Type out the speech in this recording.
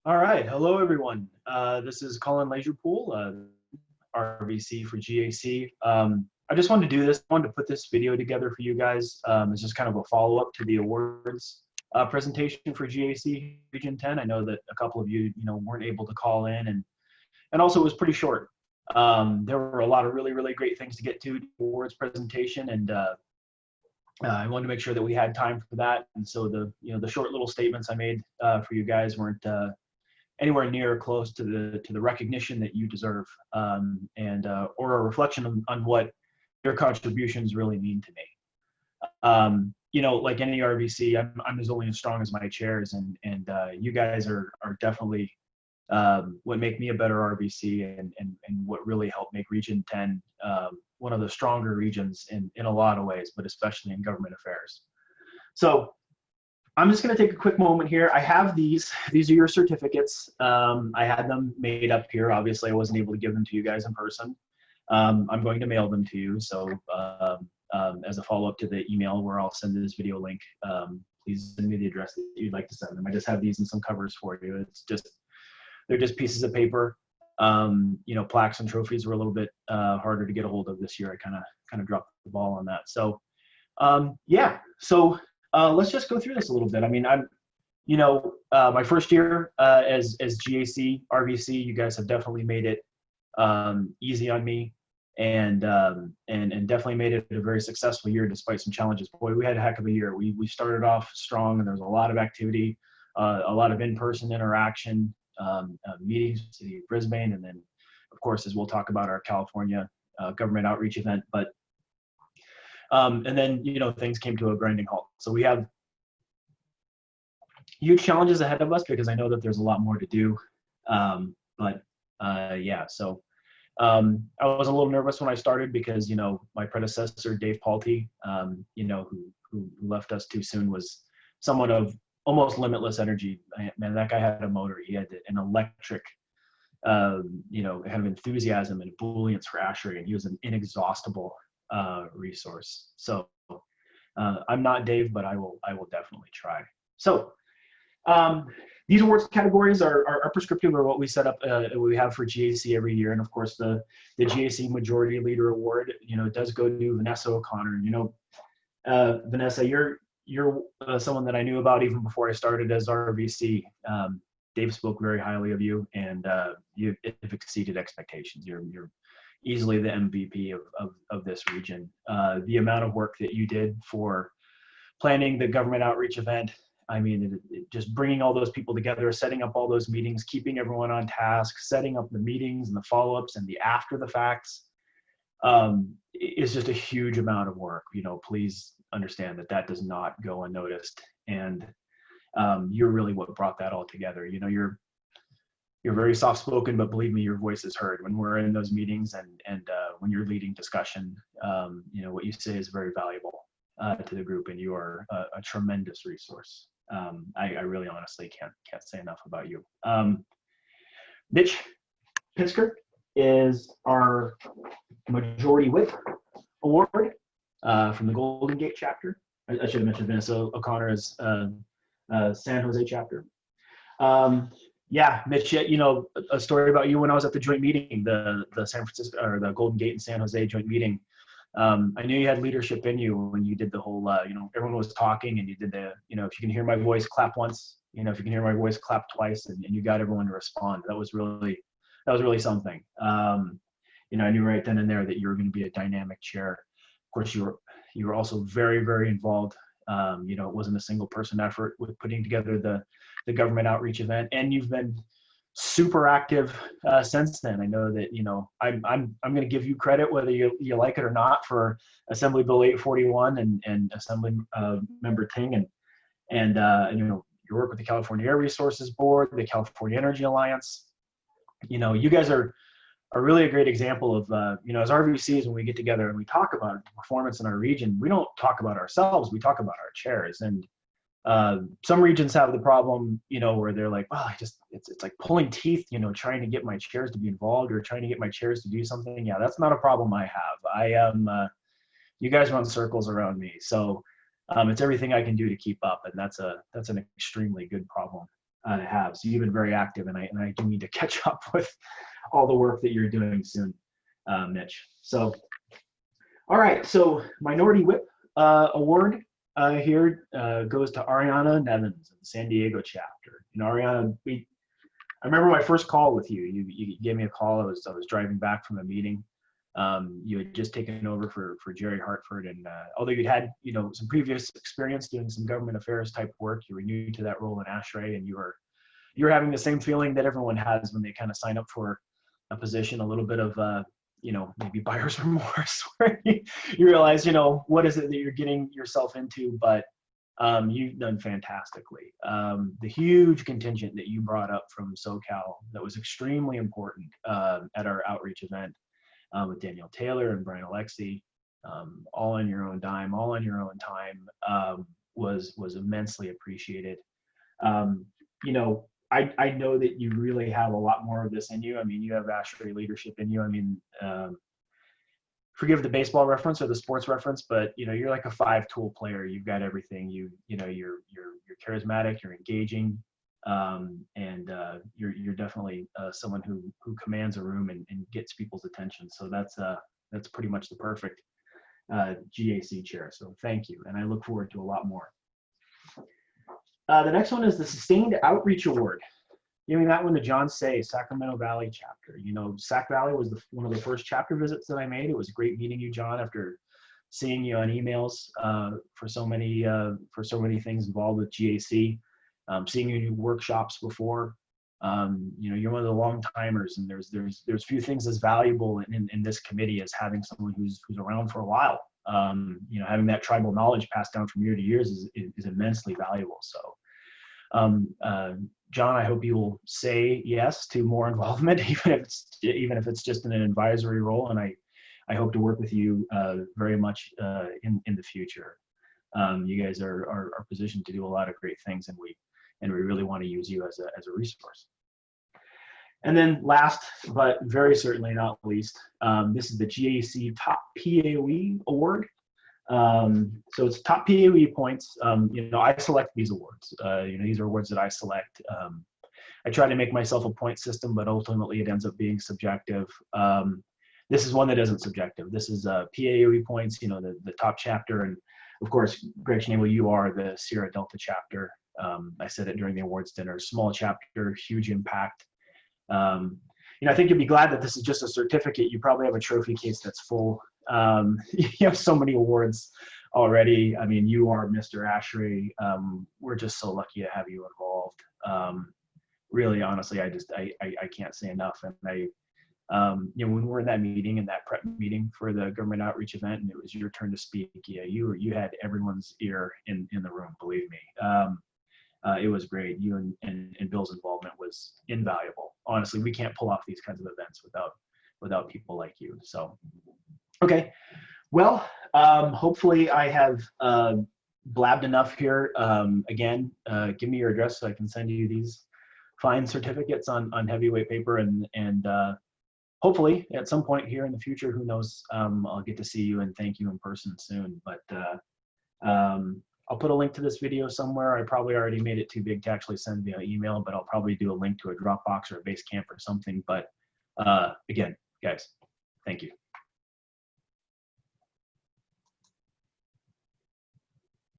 All right, hello everyone. This is Colin Leisurepool, RVC for GAC. I just wanted to do this. I wanted to put this video together for you guys. It's just kind of a follow-up to the awards presentation for GAC Region 10. I know that a couple of you, weren't able to call in, and also it was pretty short. There were a lot of really great things to get to the awards presentation, and I wanted to make sure that we had time for that. And so the short little statements I made for you guys weren't anywhere near close to the recognition that you deserve, or a reflection on what your contributions really mean to me. Like any RVC, I'm as only as strong as my chairs, and you guys are definitely what make me a better RVC, and what really helped make Region 10 one of the stronger regions in a lot of ways, but especially in government affairs. So I'm just going to take a quick moment here. I have these are your certificates. I had them made up here. Obviously, I wasn't able to give them to you guys in person. I'm going to mail them to you. So as a follow-up to the email where I'll send this video link, please send me the address that you'd like to send them. I just have these in some covers for you. They're just pieces of paper. Plaques and trophies were a little bit harder to get a hold of this year. I kind of dropped the ball on that. So yeah. So let's just go through this a little bit. I mean, my first year as GAC RVC, you guys have definitely made it easy on me, and definitely made it a very successful year despite some challenges. Boy, we had a heck of a year. We started off strong, and there was a lot of activity, a lot of in-person interaction, meetings with the city of Brisbane, and then, of course, as we'll talk about, our California government outreach event. But and then, things came to a grinding halt. So we have huge challenges ahead of us because I know that there's a lot more to do. Yeah, so I was a little nervous when I started because, my predecessor, Dave Paulty, who left us too soon, was someone of almost limitless energy. Man, that guy had a motor. He had an electric, kind of enthusiasm and ebullience for ASHRAE, and he was an inexhaustible resource. So I'm not Dave, but I will definitely try. So these awards categories are prescriptive of what we set up, we have for GAC every year. And of course, the GAC Majority Leader Award, does go to Vanessa O'Connor. Vanessa, you're someone that I knew about even before I started as RVC. Dave spoke very highly of you, and you've exceeded expectations. You're easily the MVP of this region. The amount of work that you did for planning the government outreach event, I mean, just bringing all those people together, setting up all those meetings, keeping everyone on task, setting up the meetings and the follow-ups and the after the facts, is just a huge amount of work. Please understand that does not go unnoticed. And you're really what brought that all together. You're very soft-spoken, but believe me, your voice is heard when we're in those meetings, and when you're leading discussion. What you say is very valuable to the group, and you are a tremendous resource. I really honestly can't say enough about you. Mitch Pitsker is our Majority Whip Award from the Golden Gate chapter. I should have mentioned Vanessa O'Connor is San Jose chapter. Yeah, Mitch, a story about you when I was at the joint meeting, the San Francisco, or the Golden Gate and San Jose joint meeting. I knew you had leadership in you when you did the whole, everyone was talking, and you did the, if you can hear my voice, clap once, if you can hear my voice, clap twice, and you got everyone to respond. That was really something. I knew right then and there that you were going to be a dynamic chair. Of course, you were also very involved. It wasn't a single person effort with putting together the government outreach event, and you've been super active since then. I know that I'm going to give you credit whether you like it or not for Assembly Bill 841 and Assembly Member Ting and your work with the California Air Resources Board, the California Energy Alliance. You guys are really a great example of as RVCs, when we get together and we talk about performance in our region, we don't talk about ourselves, we talk about our chairs. And some regions have the problem, where they're like, well, it's like pulling teeth, trying to get my chairs to be involved or trying to get my chairs to do something. Yeah, that's not a problem I have. You guys run circles around me. So it's everything I can do to keep up. And that's an extremely good problem to have. So you've been very active, and I do need to catch up with all the work that you're doing soon, Mitch. So, all right. So Minority Whip Award here goes to Ariana Nevins of the San Diego chapter. And Ariana, I remember my first call with you. You gave me a call. I was driving back from a meeting. You had just taken over for Jerry Hartford, and although you'd had some previous experience doing some government affairs type work, you were new to that role in ASHRAE, and you're having the same feeling that everyone has when they kind of sign up for a position, a little bit of maybe buyer's remorse, where you realize what is it that you're getting yourself into, but you've done fantastically. The huge contingent that you brought up from SoCal that was extremely important at our outreach event with Danielle Taylor and Brian Alexi, all on your own dime, all on your own time, was immensely appreciated. I know that you really have a lot more of this in you. I mean, you have ASHRAE leadership in you. I mean, forgive the baseball reference or the sports reference, but you're like a 5-tool player. You've got everything. You're charismatic, you're engaging, and you're definitely someone who commands a room and gets people's attention. So that's pretty much the perfect GAC chair. So thank you, and I look forward to a lot more. The next one is the Sustained Outreach Award. Giving that one to John Say, Sacramento Valley chapter. Sac Valley was one of the first chapter visits that I made. It was great meeting you, John, after seeing you on emails for so many things involved with GAC. Seeing you in workshops before. You're one of the long timers, and there's few things as valuable in this committee as having someone who's around for a while. Having that tribal knowledge passed down from year to year is immensely valuable. So, John, I hope you will say yes to more involvement, even if it's just in an advisory role. And I hope to work with you very much in the future. You guys are positioned to do a lot of great things, and we really want to use you as a resource. And then last, but very certainly not least, this is the GAC Top PAOE Award. So it's top PAOE points. I select these awards. These are awards that I select. I try to make myself a point system, but ultimately it ends up being subjective. This is one that isn't subjective. This is PAOE points, the top chapter. And of course, Greg Schnabel, you are the Sierra Delta chapter. I said it during the awards dinner. Small chapter, huge impact. I think you'll be glad that this is just a certificate. You probably have a trophy case that's full. You have so many awards already. I mean, you are Mr. ASHRAE. We're just so lucky to have you involved. Really, honestly, I can't say enough. And when we're in that meeting, in that prep meeting for the government outreach event, and it was your turn to speak, you had everyone's ear in the room, believe me. It was great. You and Bill's involvement was invaluable. Honestly, we can't pull off these kinds of events without people like you. So, okay. Well, hopefully I have blabbed enough here. Again, give me your address so I can send you these fine certificates on heavyweight paper, and hopefully at some point here in the future, who knows, I'll get to see you and thank you in person soon. But I'll put a link to this video somewhere. I probably already made it too big to actually send via email, but I'll probably do a link to a Dropbox or a Basecamp or something. But again, guys, thank you.